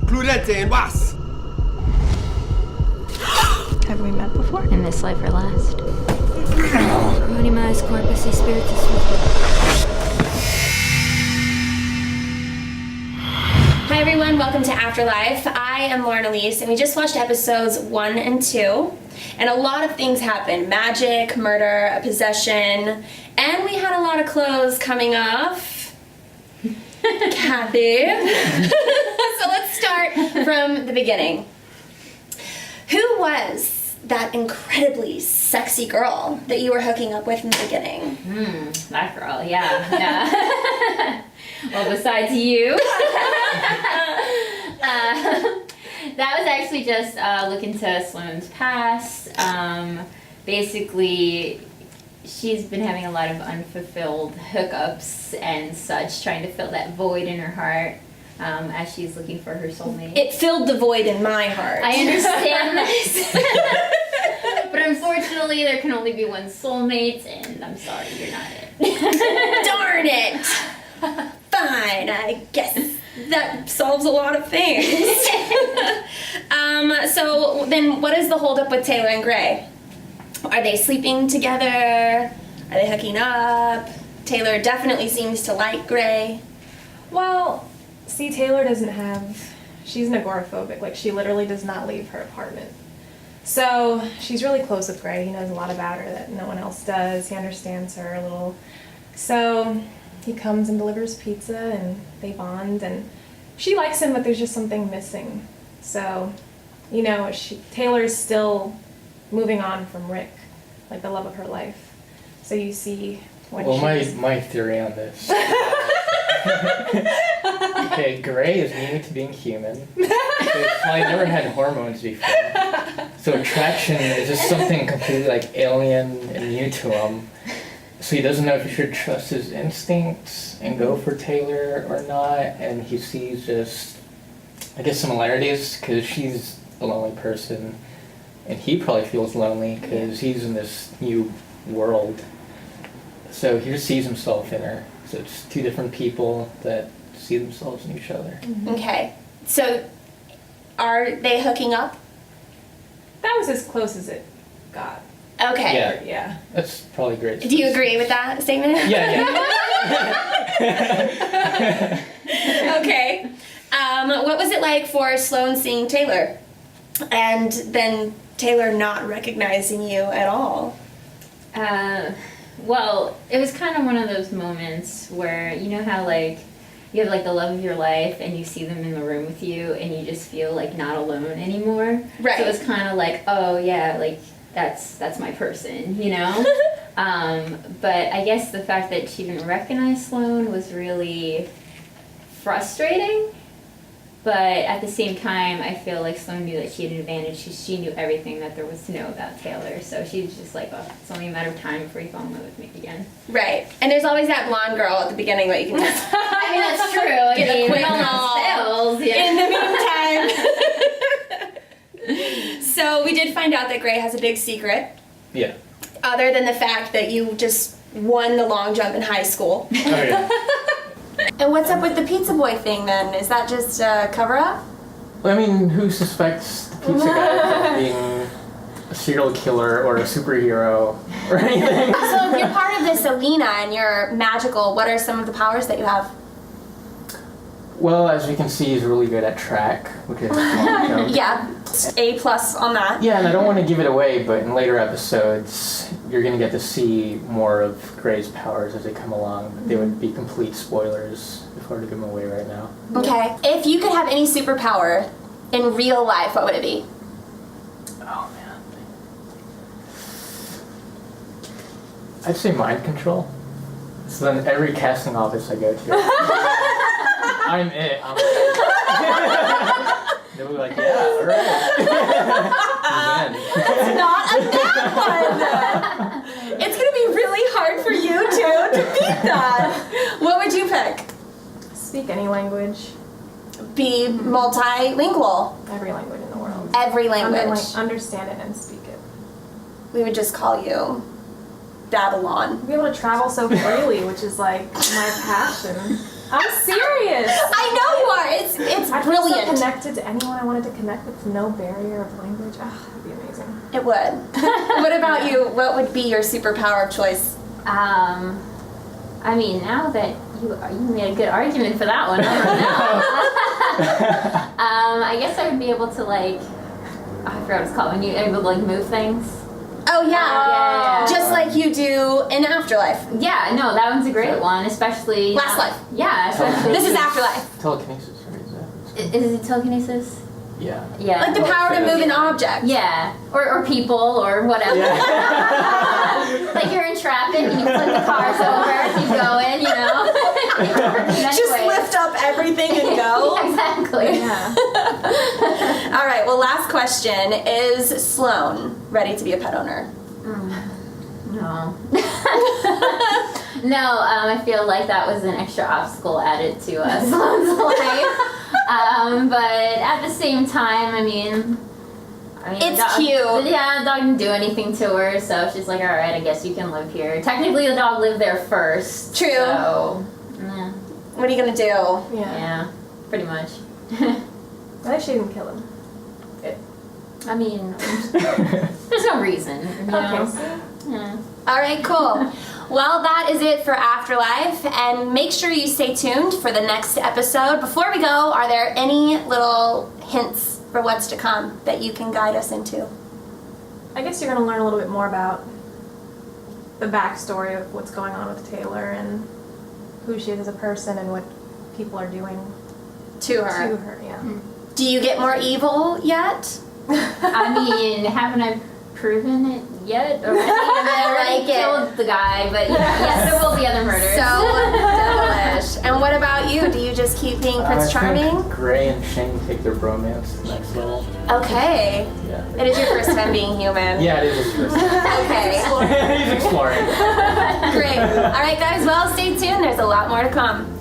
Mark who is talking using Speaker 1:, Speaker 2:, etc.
Speaker 1: Prudente and was.
Speaker 2: Have we met before?
Speaker 3: In this life or last. Animas corpus et spiritus. Hi everyone, welcome to Afterlife. I am Lauren Elise, and we just watched episodes 1 and 2, and a lot of things happened. Magic, murder, a possession, and we had a lot of clothes coming off. Kathy. So let's start from the beginning. Who was that incredibly sexy girl that you were hooking up with in the beginning?
Speaker 4: That girl, yeah. Well, besides you. That was actually just looking to Sloane's past. Basically, she's been having a lot of unfulfilled hookups and such, trying to fill that void in her heart as she's looking for her soulmate.
Speaker 3: It filled the void in my heart.
Speaker 4: I understand this. But unfortunately, there can only be one soulmate, and I'm sorry, you're not it.
Speaker 3: Darn it! Fine, I guess that solves a lot of things. So then what is the holdup with Taylor and Gray? Are they sleeping together? Are they hooking up? Taylor definitely seems to like Gray.
Speaker 2: Well, see, Taylor she's an agoraphobic. Like, she literally does not leave her apartment. So she's really close with Gray. He knows a lot about her that no one else does. He understands her a little. So he comes and delivers pizza, and they bond, and she likes him, but there's just something missing. So, Taylor's she's moving on from Rick, like the love of her life. So you see when
Speaker 5: my theory on this. Okay, Gray is new to being human. So he's probably never had hormones before. So attraction is just something completely like alien and new to him. So he doesn't know if he should trust his instincts and go for Taylor or not. And he sees just, I guess, similarities because she's a lonely person. And he probably feels lonely because he's in this new world. So he just sees himself in her. So it's two different people that see themselves in each other.
Speaker 2: Mm-hmm.
Speaker 3: Okay, so are they hooking up?
Speaker 2: That was as close as it got.
Speaker 3: Okay.
Speaker 2: Yeah.
Speaker 5: That's probably great.
Speaker 3: Do you agree with that statement?
Speaker 5: Yeah.
Speaker 3: Okay. What was it like for Sloane seeing Taylor and then Taylor not recognizing you at all?
Speaker 4: Well, it was kind of one of those moments where, you know how, like, you have, like, the love of your life and you see them in the room with you and you just feel, like, not alone anymore.
Speaker 3: Right.
Speaker 4: So it was kind of like, oh, yeah, like, that's my person, you know? But I guess the fact that she didn't recognize Sloane was really frustrating. But at the same time, I feel like Sloane knew that she had an advantage. She knew everything that there was to know about Taylor. So she was just like, oh, it's only a matter of time before you fall in love with me again.
Speaker 3: Right. And there's always that blonde girl at the beginning that you can just
Speaker 4: I mean, that's true.
Speaker 3: get a quick
Speaker 4: call.
Speaker 3: In the meantime. So we did find out that Gray has a big secret,
Speaker 5: Yeah.
Speaker 3: other than the fact that you just won the long jump in high school.
Speaker 5: Oh, yeah.
Speaker 3: And what's up with the pizza boy thing then? Is that just a cover-up?
Speaker 5: Well, I mean, who suspects the pizza guy of being a serial killer or a superhero or anything?
Speaker 3: So if you're part of this Alina and you're magical, what are some of the powers that you have?
Speaker 5: Well, as you can see, he's really good at track, which is long jump.
Speaker 3: Yeah, A+ on that.
Speaker 5: Yeah, and I don't want to give it away, but in later episodes, you're going to get to see more of Gray's powers as they come along. They would be complete spoilers if I were to give them away right now.
Speaker 3: Okay. If you could have any superpower in real life, what would it be?
Speaker 5: Oh, man. I'd say mind control. So then every casting office I go to, I'm it. They'll be like, yeah, all right.
Speaker 3: That's not a bad one. It's going to be really hard for you two to beat that. What would you pick?
Speaker 2: Speak any language.
Speaker 3: Be multilingual.
Speaker 2: Every language in the world.
Speaker 3: Every language.
Speaker 2: Understand it and speak it.
Speaker 3: We would just call you Babylon.
Speaker 2: Be able to travel so freely, which is like my passion. I'm serious.
Speaker 3: I know you are. It's
Speaker 2: I'd feel so
Speaker 3: brilliant.
Speaker 2: connected to anyone I wanted to connect with. No barrier of language. Oh, that'd be amazing.
Speaker 3: It would. What about you? What would be your superpower of choice?
Speaker 4: I mean, now that you made a good argument for that one, I don't know. I guess I would be able to like, I forgot what it's called, when you're able to like move things.
Speaker 3: Oh yeah.
Speaker 4: Yeah.
Speaker 3: Just like you do in Afterlife.
Speaker 4: Yeah, no, that one's a great one, especially
Speaker 3: Last Life.
Speaker 4: Yeah, especially.
Speaker 3: This is Afterlife.
Speaker 5: Telekinesis, right?
Speaker 4: Is it telekinesis?
Speaker 5: Yeah.
Speaker 4: Yeah.
Speaker 3: Like the power to move an object.
Speaker 4: Yeah, or people or whatever. Like you're in traffic and you flip the cars over, keep going, you know.
Speaker 3: Just lift up everything and go.
Speaker 4: Exactly.
Speaker 2: Yeah.
Speaker 3: All right. Well, last question: is Sloan ready to be a pet owner?
Speaker 4: No. No, I feel like that was an extra obstacle added to Sloan's life. But at the same time, I mean,
Speaker 3: It's
Speaker 4: the dog,
Speaker 3: cute.
Speaker 4: Yeah, the dog didn't do anything to her, so she's like, all right, I guess you can live here. Technically, the dog lived there first.
Speaker 3: True.
Speaker 4: So, yeah,
Speaker 3: What are you gonna do?
Speaker 2: Yeah.
Speaker 4: pretty much.
Speaker 2: I think she didn't kill him.
Speaker 4: I mean, there's no reason. You know?
Speaker 2: Okay. See?
Speaker 4: Yeah.
Speaker 3: All right, cool. Well, that is it for Afterlife, and make sure you stay tuned for the next episode. Before we go, are there any little hints for what's to come that you can guide us into?
Speaker 2: I guess you're gonna learn a little bit more about the backstory of what's going on with Taylor and who she is as a person and what people are doing
Speaker 3: To
Speaker 2: to
Speaker 3: her.
Speaker 2: her. Yeah.
Speaker 3: Do you get more evil yet?
Speaker 4: I mean, haven't I proven it yet? Or, I
Speaker 3: like it.
Speaker 4: killed the guy, but yes, there will be other murders.
Speaker 3: So devilish. And what about you? Do you just keep being Prince
Speaker 5: I
Speaker 3: Charming?
Speaker 5: think Gray and Shane take their bromance to the next level.
Speaker 3: Okay.
Speaker 5: Yeah.
Speaker 3: It is your first time being human.
Speaker 5: Yeah, it is his first time.
Speaker 3: Okay.
Speaker 5: He's exploring.
Speaker 3: Great. All right, guys. Well, stay tuned. There's a lot more to come.